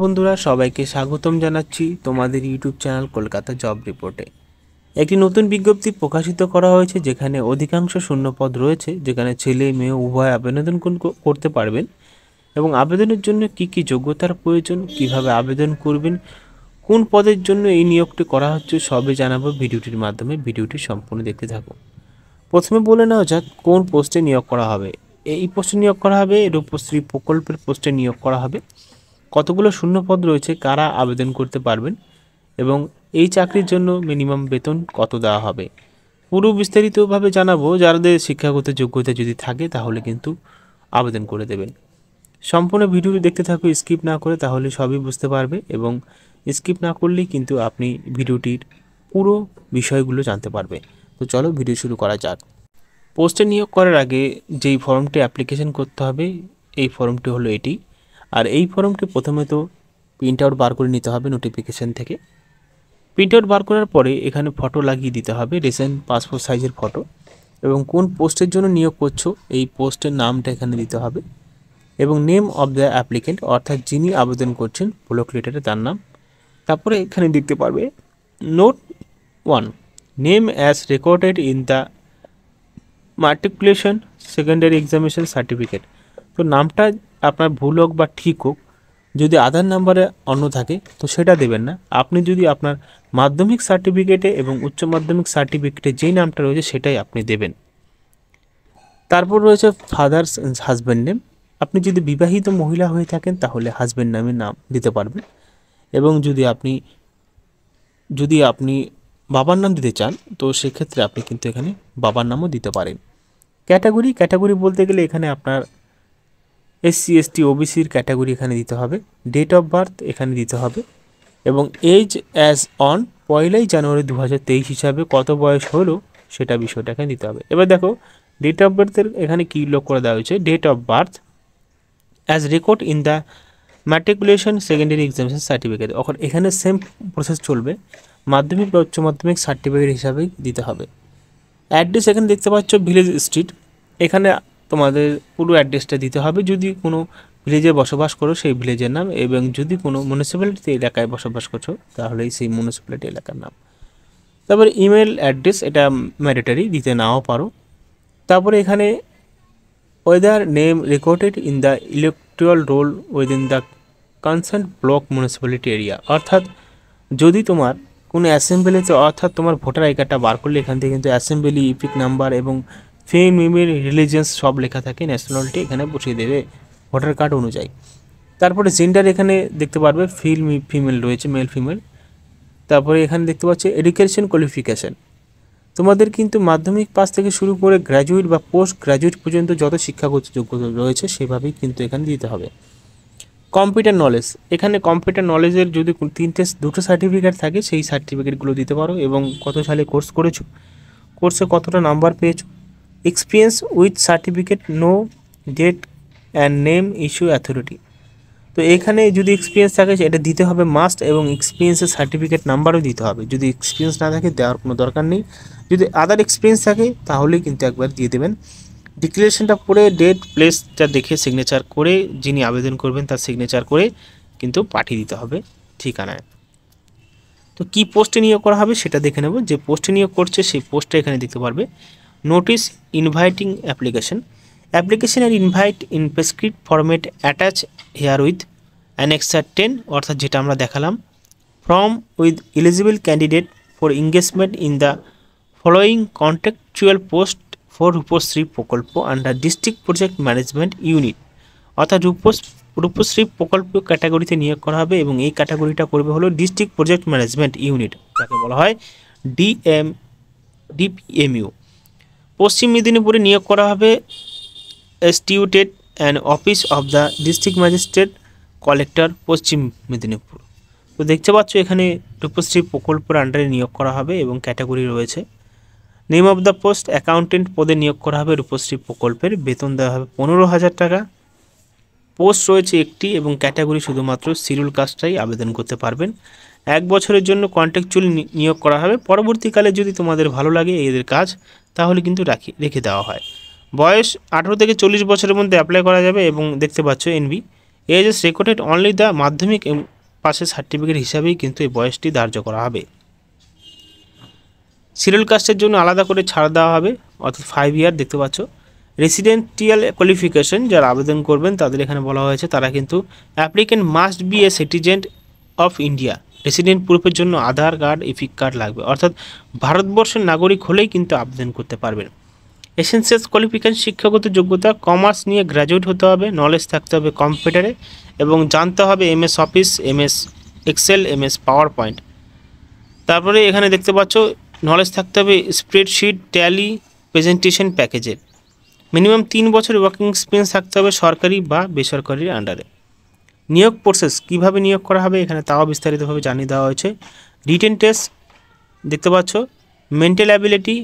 বন্ধুরা সবাইকে স্বাগতম জানাচ্ছি তোমাদের ইউটিউব চ্যানেল কলকাতা জব রিপোর্টে। একটি নতুন বিজ্ঞপ্তি প্রকাশিত করা হয়েছে যেখানে অধিকাংশ শূন্যপদ রয়েছে, যেখানে ছেলে মেয়ে উভয় আবেদন করতে পারবেন এবং আবেদনের জন্য কি কি যোগ্যতার প্রয়োজন, কিভাবে আবেদন করবেন, কোন পদের জন্য এই নিয়োগটি করা হচ্ছে সবই জানাবো ভিডিওটির মাধ্যমে। ভিডিওটি সম্পূর্ণ দেখতে থাকো। প্রথমে বলে নেওয়া যাক কোন পোস্টে নিয়োগ করা হবে। এই পোস্টে নিয়োগ করা হবে রূপশ্রী প্রকল্পের পোস্টে নিয়োগ করা হবে। কতগুলো শূন্যপদ রয়েছে, কারা আবেদন করতে পারবেন এবং এই চাকরির জন্য মিনিমাম বেতন কত দেওয়া হবে, পুরো বিস্তারিতভাবে জানাবো। যাদের শিক্ষাগত যোগ্যতা যদি থাকে তাহলে কিন্তু আবেদন করে দেবেন। সম্পূর্ণ ভিডিওটি দেখতে থাকো স্কিপ না করে, তাহলে সবই বুঝতে পারবে এবং স্কিপ না করলেই কিন্তু আপনি ভিডিওটির পুরো বিষয়গুলো জানতে পারবে। তো চলো ভিডিও শুরু করা যাক। পোস্টে নিয়োগ করার আগে যেই ফর্মটি অ্যাপ্লিকেশন করতে হবে, এই ফর্মটি হলো এটি। আর এই ফর্মটি প্রথমে তো প্রিন্ট আউট বার করে নিতে হবে নোটিফিকেশান থেকে। প্রিন্ট আউট বার করার পরে এখানে ফটো লাগিয়ে দিতে হবে, রিসেন্ট পাসপোর্ট সাইজের ফটো, এবং কোন পোস্টের জন্য নিয়োগ করছো এই পোস্টের নামটা এখানে দিতে হবে এবং নেম অফ দ্য অ্যাপ্লিকেন্ট, অর্থাৎ যিনি আবেদন করছেন ব্লক লেটারে তার নাম। তারপরে এখানে দেখতে পারবে note 1, name as recorded in the matriculation secondary examination certificate. তো নামটা আপনার ভুল হোক বা ঠিক হোক, যদি আধার নাম্বারে অন্য থাকে তো সেটা দেবেন না। আপনি যদি আপনার মাধ্যমিক সার্টিফিকেটে এবং উচ্চ মাধ্যমিক সার্টিফিকেটে যেই নামটা রয়েছে সেটাই আপনি দেবেন। তারপর রয়েছে ফাদার্স হাজব্যান্ড নেম। আপনি যদি বিবাহিত মহিলা হয়ে থাকেন তাহলে হাজব্যান্ড নামের নাম দিতে পারবেন, এবং যদি আপনি বাবার নাম দিতে চান তো সেক্ষেত্রে আপনি কিন্তু এখানে বাবার নামও দিতে পারেন। ক্যাটাগরি বলতে গেলে এখানে আপনার SC ST OBCর ক্যাটাগরি এখানে দিতে হবে। ডেট অফ বার্থ এখানে দিতে হবে এবং এজ অ্যাজ অন 1 জানুয়ারি 2023 হিসাবে কত বয়স হলো সেটা বিষয়টা এখানে দিতে হবে। এবার দেখো ডেট অফ বার্থের এখানে কী উল্লেখ করে দেওয়া হয়েছে, date of birth as record in the matriculation secondary examination certificate. এখানে সেম প্রসেস চলবে, মাধ্যমিক বা উচ্চ মাধ্যমিক সার্টিফিকেট হিসাবেই দিতে হবে। অ্যাড্রেস এখানে দেখতে পাচ্ছ ভিলেজ স্ট্রিট, এখানে তোমাদের পুরো অ্যাড্রেসটা দিতে হবে। যদি কোনো ভিলেজে বসবাস করো সেই ভিলেজের নাম, এবং যদি কোনো মিউনিসিপ্যালিটি এলাকায় বসবাস করছো তাহলে সেই মিউনিসিপ্যালিটি এলাকার নাম। তারপরে ইমেল অ্যাড্রেস, এটা ম্যান্ডেটরি, দিতে নাও পারো। তারপরে এখানে weather name recorded in the electoral roll within the concern block municipality area, অর্থাৎ যদি তোমার কোনো অ্যাসেম্বলিতে, অর্থাৎ তোমার ভোটার আই কার্ডটা বার করলে এখান থেকে কিন্তু অ্যাসেম্বলি, ইপিক নাম্বার এবং ফেম, ইমেল, রিলিজিয়ান্স সব লেখা থাকে, ন্যাশনালিটি এখানে বসিয়ে দেবে ভোটার কার্ড অনুযায়ী। তারপরে জেন্ডার এখানে দেখতে পারবে ফিমেল রয়েছে, মেল ফিমেল। তারপরে এখানে দেখতে পাচ্ছি এডুকেশন কোয়ালিফিকেশান, তোমাদের কিন্তু মাধ্যমিক পাস থেকে শুরু করে গ্র্যাজুয়েট বা পোস্ট গ্র্যাজুয়েট পর্যন্ত যত শিক্ষাগত যোগ্যতা রয়েছে সেভাবেই কিন্তু এখানে দিতে হবে। কম্পিউটার নলেজ, এখানে কম্পিউটার নলেজের যদি দুটো সার্টিফিকেট থাকে সেই সার্টিফিকেটগুলো দিতে পারো, এবং কত সালে কোর্স করেছো, কোর্সে কতটা নাম্বার পেয়েছো। Experience with certificate, no date and name issue authority. তো এখানে যদি এক্সপিরিয়েন্স থাকে এটা দিতে হবে মাস্ট, এবং এক্সপিরিয়েন্সের সার্টিফিকেট নাম্বারও দিতে হবে। যদি এক্সপিরিয়েন্স না থাকে দেওয়ার কোনো দরকার নেই, যদি আদার এক্সপিরিয়েন্স থাকে তাহলেই কিন্তু একবার দিয়ে দেবেন। ডিক্লারেশনটা পড়ে ডেট প্লেসটা দেখে সিগনেচার করে, যিনি আবেদন করবেন তার সিগনেচার করে কিন্তু পাঠিয়ে দিতে হবে ঠিকানায়। তো কী পোস্টে নিয়োগ করা হবে সেটা দেখে নেব। যে পোস্টে নিয়োগ করছে সেই পোস্টটা এখানে দেখতে পারবে। Notice inviting application and invite in prescribed format attach herewith annexure 10, অর্থাৎ যেটা আমরা দেখালাম। From with eligible candidate for engagement in the following contractual post for Rupashree Prakalpa under district project management unit, অর্থাৎ রূপশ্রী প্রকল্প ক্যাটাগরিতে নিয়োগ করা হবে, এবং এই ক্যাটাগরিটা করবে হলো ডিস্ট্রিক্ট প্রজেক্ট ম্যানেজমেন্ট ইউনিট, যাকে বলা হয় DPMU। পশ্চিম মেদিনীপুরে নিয়োগ করা হবে situated and office of the district magistrate collector, Paschim Medinipur. তো দেখতে পাচ্ছ এখানে রূপশ্রী প্রকল্পের আন্ডারে নিয়োগ করা হবে এবং ক্যাটাগরি রয়েছে। Name of the post accountant পদে নিয়োগ করা হবে রূপশ্রী প্রকল্পের, বেতন দেওয়া হবে 15,000 টাকা। পোস্ট রয়েছে একটি এবং ক্যাটাগরি শুধুমাত্র শিডিউল কাস্টরাই আবেদন করতে পারবেন। 1 বছরের জন্য কন্ট্রাকচুয়াল নিয়োগ করা হবে। পরবর্তীকালে যদি তোমাদের ভালো লাগে এদের কাজ তাহলে কিন্তু রেখে দেওয়া হয়। বয়স 18 থেকে 40 বছরের মধ্যে অ্যাপ্লাই করা যাবে, এবং দেখতে পাচ্ছ as is recorded only the মাধ্যমিক পাসের সার্টিফিকেট হিসাবেই কিন্তু এই বয়সটি ধার্য করা হবে। সিরিয়াল কাস্টের জন্য আলাদা করে ছাড় দেওয়া হবে, অর্থাৎ 5 ইয়ার দেখতে পাচ্ছ। রেসিডেন্টিয়াল কোয়ালিফিকেশন যারা আবেদন করবেন তাদের এখানে বলা হয়েছে তারা কিন্তু applicant must be a citizen of India. Resident প্রুফের জন্য আধার কার্ড, ইপিক কার্ড লাগবে, অর্থাৎ ভারতবর্ষের নাগরিক হলেই কিন্তু আবেদন করতে পারবেন। এসেন্সিয়ালস কোয়ালিফিকেশন শিক্ষাগত যোগ্যতা, কমার্স নিয়ে গ্র্যাজুয়েট হতে হবে, নলেজ থাকতে হবে কম্পিউটারে এবং জানতে হবে MS Office, MS Excel, MS PowerPoint. তারপরে এখানে দেখতে পাচ্ছ নলেজ থাকতে হবে স্প্রেডশিট, ট্যালি, প্রেজেন্টেশন প্যাকেজের। মিনিমাম 3 বছর ওয়ার্কিং এক্সপিরিয়েন্স থাকতে হবে সরকারি বা বেসরকারির আন্ডারে। নিয়োগ প্রসেস কীভাবে নিয়োগ করা হবে এখানে তাও বিস্তারিতভাবে জানিয়ে দেওয়া হয়েছে। রিটেন টেস্ট দেখতে পাচ্ছ, মেন্টাল অ্যাবিলিটি,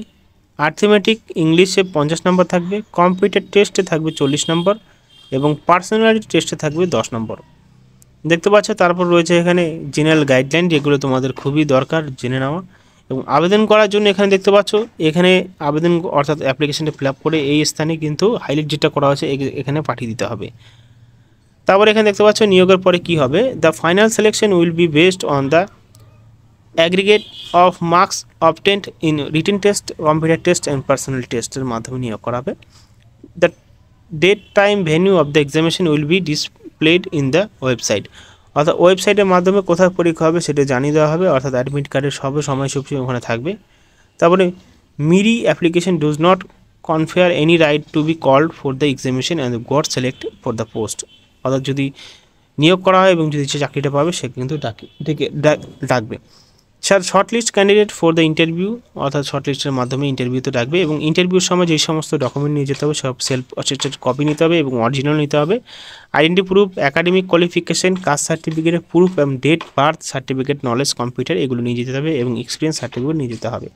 আর্থমেটিক, ইংলিশে 50 নম্বর থাকবে, কম্পিউটার টেস্টে থাকবে 40 নম্বর এবং পার্সোনালিটি টেস্টে থাকবে 10 নম্বর দেখতে পাচ্ছ। তারপর রয়েছে এখানে জেনারেল গাইডলাইন, যেগুলো তোমাদের খুবই দরকার জেনে নেওয়া। এবং আবেদন করার জন্য এখানে দেখতে পাচ্ছ এখানে আবেদন অর্থাৎ অ্যাপ্লিকেশনটা ফিল আপ করে এই স্থানে কিন্তু হাইলাইট যেটা করা হয়েছে এখানে পাঠিয়ে দিতে হবে। তারপর এখানে দেখতে পাচ্ছ নিয়োগের পরে কি হবে, the final selection will be based on the aggregate of marks obtained in written test, computer test and personal টেস্টের মাধ্যমে নিয়োগ করা হবে। The date, time, venue of the examination will be displayed in the website, অর্থাৎ ওয়েবসাইটের মাধ্যমে কোথায় পরীক্ষা হবে সেটা জানিয়ে দেওয়া হবে, অর্থাৎ অ্যাডমিট কার্ডের সময়সূচি ওখানে থাকবে। তারপরে mere application does not confer any right to be called for the examination and got select for the post, অর্থাৎ যদি নিয়োগ করা হয় এবং যদি সে চাকরিটা পাবে সে কিন্তু ডাকবে। Shortlist candidate for the interview, অর্থাৎ শর্টলিস্টের মাধ্যমে ইন্টারভিউতে ডাকবে এবং ইন্টারভিউর সময় যেই সমস্ত ডকুমেন্ট নিয়ে যেতে হবে সব সেলফ অ্যাটেস্টেড কপি নিতে হবে এবং অরিজিনাল নিতে হবে। Identity proof, academic qualification, caste সার্টিফিকেটের প্রুফ এবং date birth certificate, knowledge, computer এগুলো নিয়ে যেতে হবে এবং এক্সপিরিয়েন্স সার্টিফিকেট নিয়ে যেতে হবে।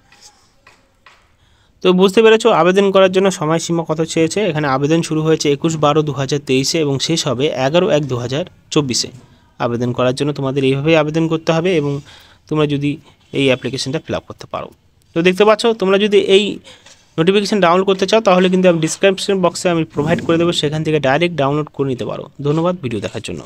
তো বুঝতে পেরেছো আবেদন করার জন্য সময়সীমা কত চেয়েছে। এখানে আবেদন শুরু হয়েছে 21/12/2023 এবং শেষ হবে 11/1/2024। আবেদন করার জন্য তোমাদের এইভাবেই আবেদন করতে হবে এবং তোমরা যদি এই অ্যাপ্লিকেশনটা ফিল আপ করতে পারো। তো দেখতে পাচ্ছ তোমরা যদি এই নোটিফিকেশান ডাউনলোড করতে চাও তাহলে কিন্তু আমি ডিসক্রিপশন বক্সে আমি প্রোভাইড করে দেবো, সেখান থেকে ডাইরেক্ট ডাউনলোড করে নিতে পারো। ধন্যবাদ ভিডিও দেখার জন্য।